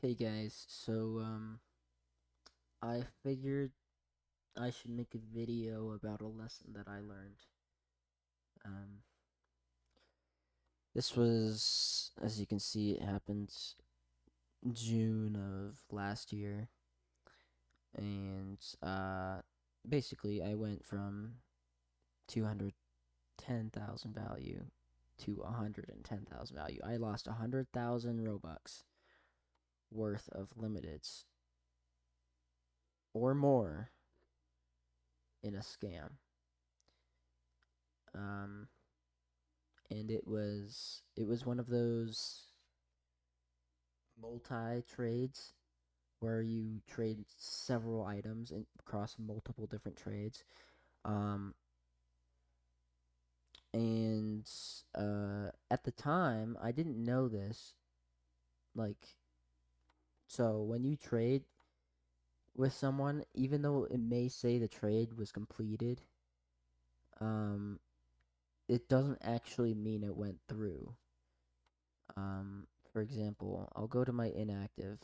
Hey guys, I figured I should make a video about a lesson that I learned. Um this was, as you can see, it happened June of last year, and basically I went from 210,000 value to 110,000 value. I lost 100,000 Robux worth of limiteds or more in a scam. Um and it was one of those multi trades where you trade several items across multiple different trades. Um, and At the time, I didn't know this. Like, so when you trade with someone, even though it may say the trade was completed, um, it doesn't actually mean it went through. For example, I'll go to my inactive.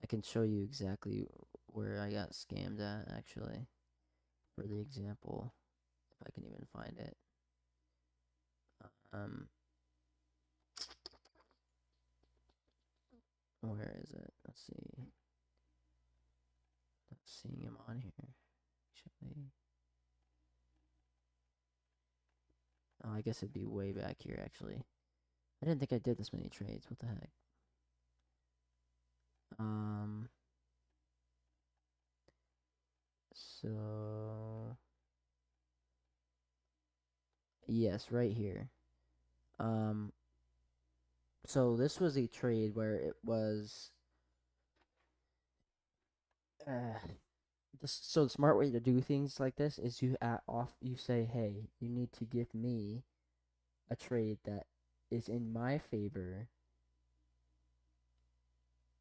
I can show you exactly where I got scammed at, actually, for the example, if I can even find it. Um, where is it? Let's see. Not seeing him on here. Actually, oh, I guess it'd be way back here. Actually, I didn't think I did this many trades. What the heck? Um, so yes, right here. Um, so this was a trade where it was. Uh, so the smart way to do things like this is you say, hey, you need to give me a trade that is in my favor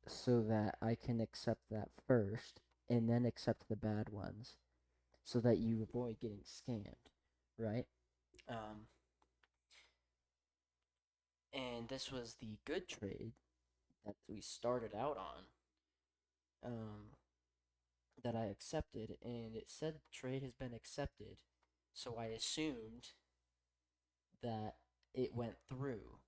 so that I can accept that first and then accept the bad ones so that you avoid getting scammed, right? Um, and this was the good trade that we started out on, that I accepted, and it said the trade has been accepted. So I assumed that it went through.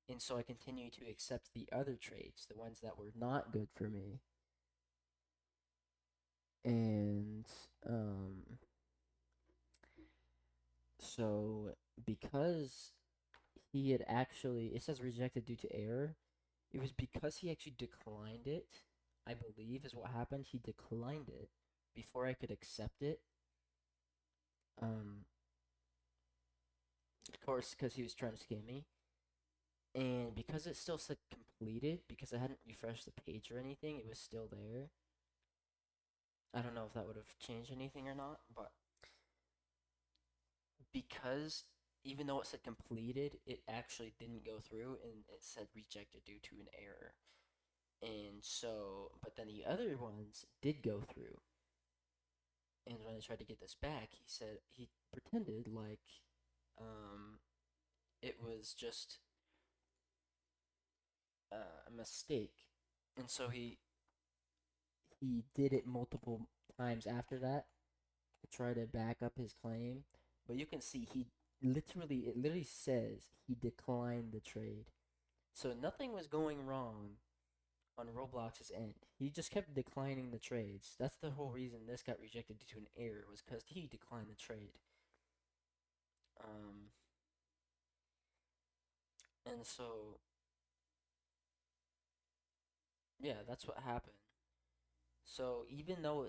And so I continued to accept the other trades, the ones that were not good for me. And um, so because he had actually, it says rejected due to error. It was because he actually declined it, I believe, is what happened. He declined it before I could accept it. Um, of course, because he was trying to scam me. And because it still said completed, because I hadn't refreshed the page or anything, it was still there. I don't know if that would have changed anything or not, but because even though it said completed, it actually didn't go through and it said rejected due to an error. And so, but then the other ones did go through. And when I tried to get this back, he said he pretended like um, it was just a mistake. And so he did it multiple times after that to try to back up his claim. But you can see it literally says he declined the trade. So nothing was going wrong on Roblox's end. He just kept declining the trades. That's the whole reason this got rejected due to an error, was because he declined the trade. Um, and so yeah, that's what happened. So even though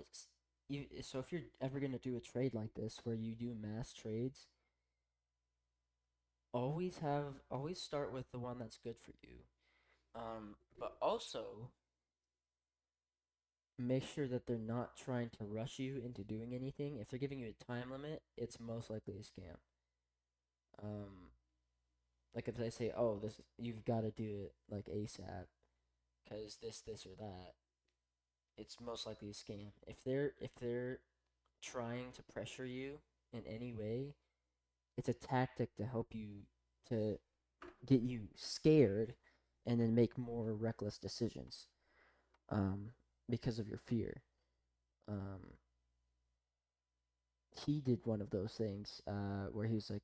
so if you're ever gonna do a trade like this where you do mass trades, always start with the one that's good for you. But also make sure that they're not trying to rush you into doing anything. If they're giving you a time limit, it's most likely a scam. Um, like if they say, "Oh, this you've got to do it like ASAP because this or that," it's most likely a scam. If they're trying to pressure you in any way, it's a tactic to help you to get you scared and then make more reckless decisions, um, because of your fear. Um, he did one of those things where he was like,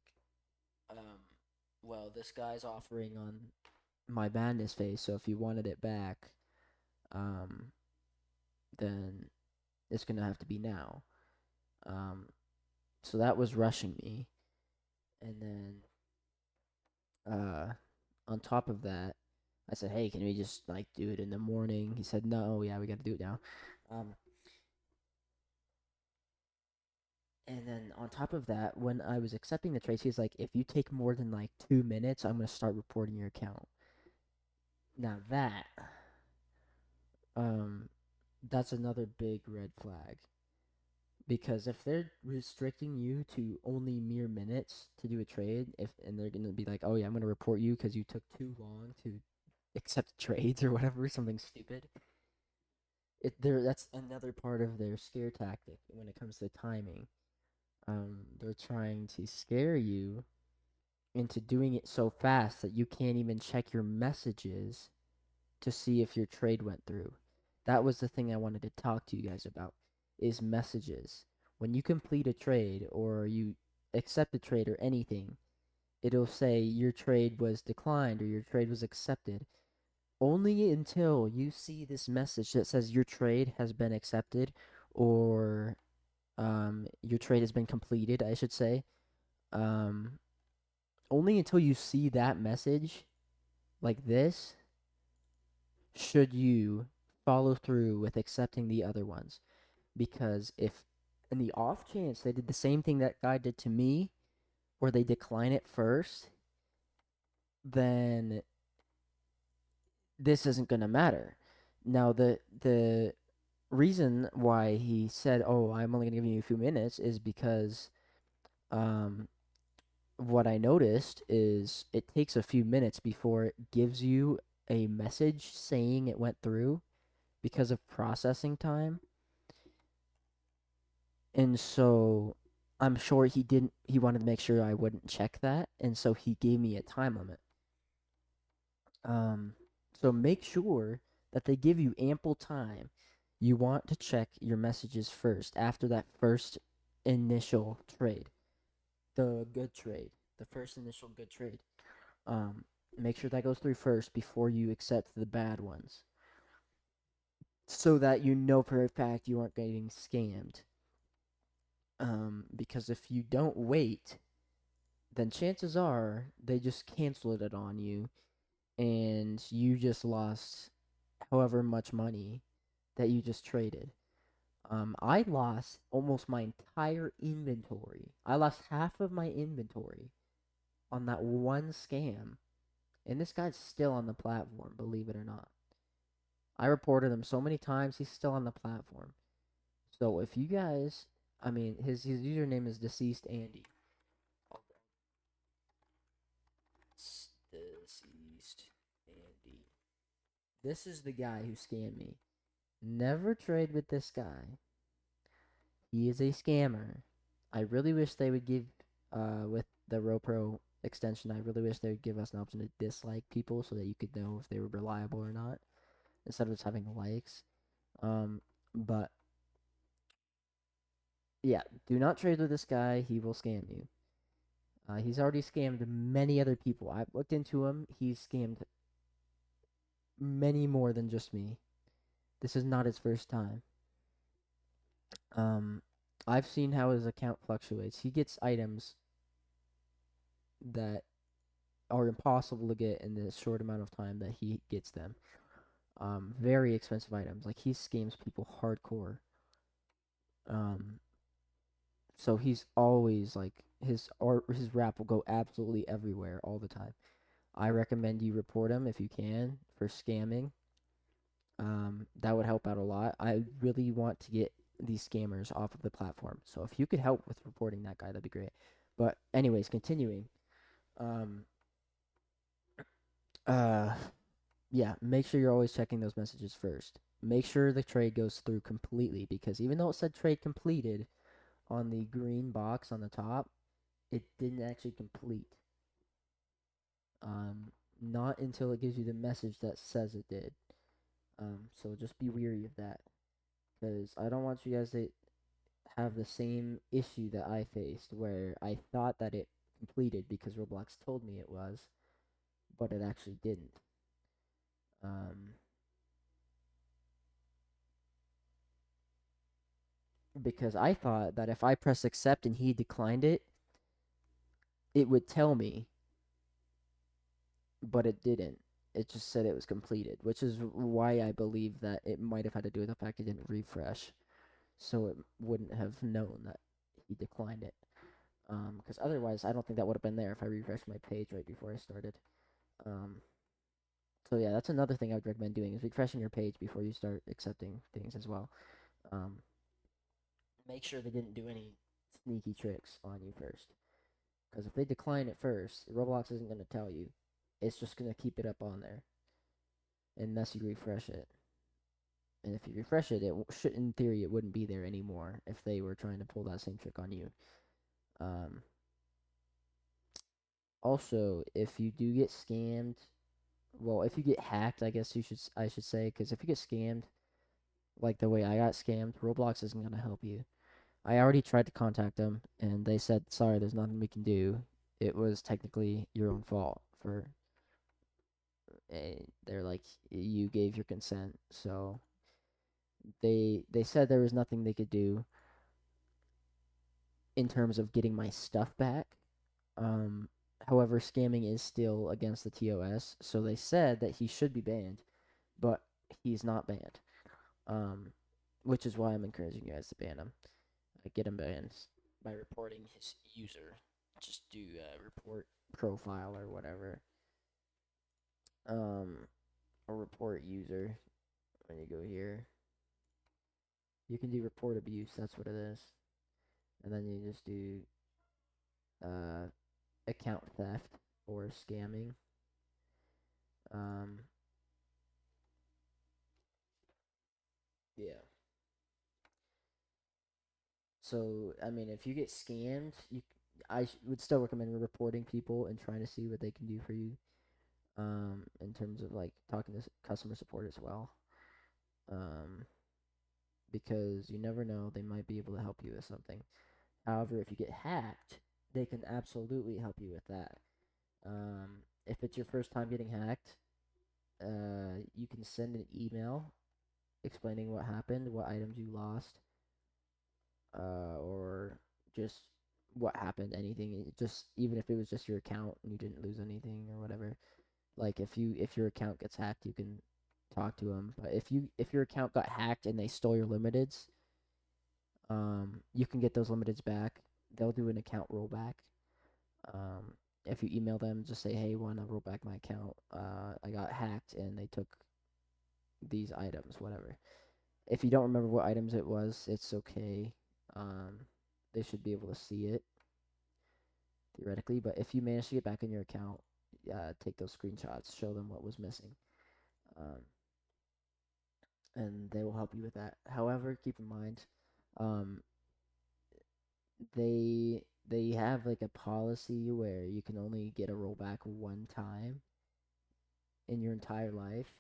um, well, this guy's offering on my madness phase, so if you wanted it back, um, then it's gonna have to be now. Um, so that was rushing me, and then on top of that, I said, "Hey, can we just like do it in the morning?" He said, "No, yeah, we got to do it now." Um, and then on top of that, when I was accepting the trades, he's like, "If you take more than like 2 minutes, I'm gonna start reporting your account." Now um, that's another big red flag, because if they're restricting you to only mere minutes to do a trade, if and they're gonna be like, "Oh yeah, I'm gonna report you because you took too long to accept trades or whatever, something stupid." That's another part of their scare tactic when it comes to timing. They're trying to scare you into doing it so fast that you can't even check your messages to see if your trade went through. That was the thing I wanted to talk to you guys about, is messages. When you complete a trade or you accept a trade or anything, it'll say your trade was declined or your trade was accepted. Only until you see this message that says your trade has been accepted, or your trade has been completed, I should say. Um, Only until you see that message like this should you follow through with accepting the other ones. Because if, in the off chance they did the same thing that guy did to me, or they decline it first, then this isn't gonna matter. Now the reason why he said, "Oh, I'm only gonna give you a few minutes," is because um what I noticed is it takes a few minutes before it gives you a message saying it went through because of processing time. And so I'm sure he wanted to make sure I wouldn't check that, and so he gave me a time limit. Um so make sure that they give you ample time. You want to check your messages first after that first initial trade, the good trade, the first initial good trade. Um, Make sure that goes through first before you accept the bad ones, so that you know for a fact you aren't getting scammed. Because if you don't wait, then chances are they just canceled it on you, and you just lost however much money that you just traded. I lost almost my entire inventory. I lost half of my inventory on that one scam, and this guy's still on the platform, believe it or not. I reported him so many times, he's still on the platform. So if you guys, I mean, his username is deceased Andy. Deceased Andy. This is the guy who scammed me. Never trade with this guy. He is a scammer. I really wish they would give, with the RoPro extension, I really wish they would give us an option to dislike people so that you could know if they were reliable or not, instead of just having likes. But yeah, do not trade with this guy. He will scam you. He's already scammed many other people. I've looked into him. He's scammed many more than just me. This is not his first time. Um, I've seen how his account fluctuates. He gets items that are impossible to get in the short amount of time that he gets them. Very expensive items. Like, he scams people hardcore. Um, so he's always like, his rap will go absolutely everywhere all the time. I recommend you report him if you can for scamming. That would help out a lot. I really want to get these scammers off of the platform. So if you could help with reporting that guy, that'd be great. But anyways, continuing. Um, uh, yeah, make sure you're always checking those messages first. Make sure the trade goes through completely, because even though it said trade completed on the green box on the top, it didn't actually complete. Um, not until it gives you the message that says it did. So just be weary of that, because I don't want you guys to have the same issue that I faced, where I thought that it completed because Roblox told me it was, but it actually didn't. Um, because I thought that if I press accept and he declined it, it would tell me, but it didn't. It just said it was completed, which is why I believe that it might have had to do with the fact it didn't refresh, so it wouldn't have known that he declined it. Because otherwise, I don't think that would have been there if I refreshed my page right before I started. Um, so yeah, that's another thing I would recommend doing is refreshing your page before you start accepting things as well. Um, make sure they didn't do any sneaky tricks on you first. Because if they decline it first, Roblox isn't going to tell you. It's just going to keep it up on there unless you refresh it. And if you refresh it, it should, in theory, it wouldn't be there anymore if they were trying to pull that same trick on you. Um, also, if you do get scammed, well, if you get hacked, I should say, because if you get scammed like the way I got scammed, Roblox isn't gonna help you. I already tried to contact them, and they said, "Sorry, there's nothing we can do. It was technically your own fault for." They're like, "You gave your consent," so they said there was nothing they could do in terms of getting my stuff back. Um, however, scamming is still against the TOS, so they said that he should be banned, but he's not banned. Um, which is why I'm encouraging you guys to ban him. Get him banned by reporting his user. Just do report profile or whatever. Or report user. When you go here, you can do report abuse. That's what it is. And then you just do uh, account theft or scamming. Um, yeah. So I mean, if you get scammed, I would still recommend reporting people and trying to see what they can do for you. In terms of like talking to customer support as well. Um, because you never know, they might be able to help you with something. However, if you get hacked, they can absolutely help you with that. If it's your first time getting hacked, you can send an email explaining what happened, what items you lost, or just what happened, anything. Just even if it was just your account and you didn't lose anything or whatever. Like if your account gets hacked, you can talk to them. But if your account got hacked and they stole your limiteds, you can get those limiteds back. They'll do an account rollback. Um, if you email them, just say, "Hey, want to roll back my account? I got hacked and they took these items, whatever." If you don't remember what items it was, it's okay. Um, they should be able to see it theoretically. But if you manage to get back in your account, take those screenshots, show them what was missing, um, and they will help you with that. However, keep in mind, um, they have like a policy where you can only get a rollback one time in your entire life.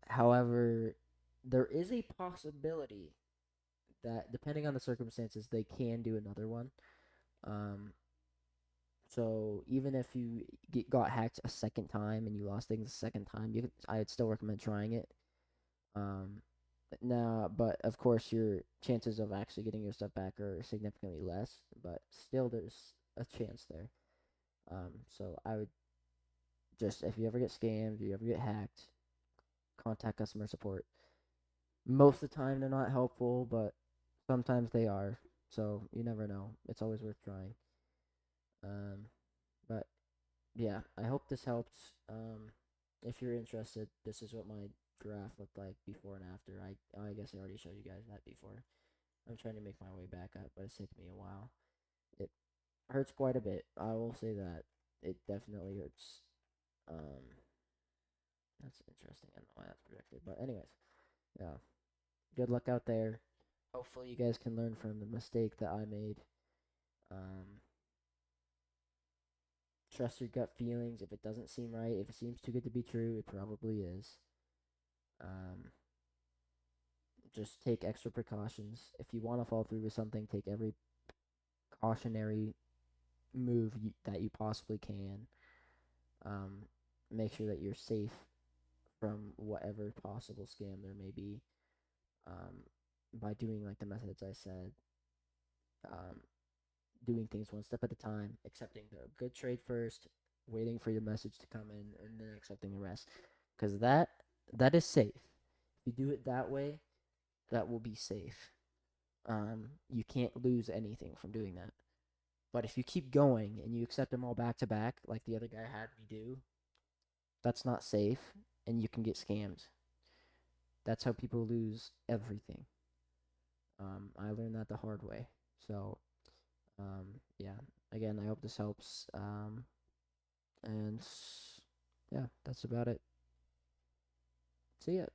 However, there is a possibility that depending on the circumstances, they can do another one. Um, so even if you got hacked a second time and you lost things a second time, I'd still recommend trying it. Um, now, but of course, your chances of actually getting your stuff back are significantly less, but still, there's a chance there. So I would just, if you ever get scammed, you ever get hacked, contact customer support. Most of the time, they're not helpful, but sometimes they are. So you never know. It's always worth trying. Um, but yeah, I hope this helped. If you're interested, this is what my graph looked like before and after. I guess I already showed you guys that before. I'm trying to make my way back up, but it's taken me a while. It hurts quite a bit. I will say that. It definitely hurts. Um, that's interesting. I don't know why that's projected. But anyways, yeah. Good luck out there. Hopefully you guys can learn from the mistake that I made. Um, trust your gut feelings. If it doesn't seem right, if it seems too good to be true, it probably is. Um, just take extra precautions. If you want to fall through with something, take every cautionary move that you possibly can. Um, make sure that you're safe from whatever possible scam there may be. Um, by doing like the methods I said, um, doing things one step at a time, accepting the good trade first, waiting for your message to come in, and then accepting the rest. Because that is safe. If you do it that way, that will be safe. You can't lose anything from doing that. But if you keep going and you accept them all back to back, like the other guy had me do, that's not safe, and you can get scammed. That's how people lose everything. I learned that the hard way. So, yeah. Again, I hope this helps. And yeah, that's about it. See ya.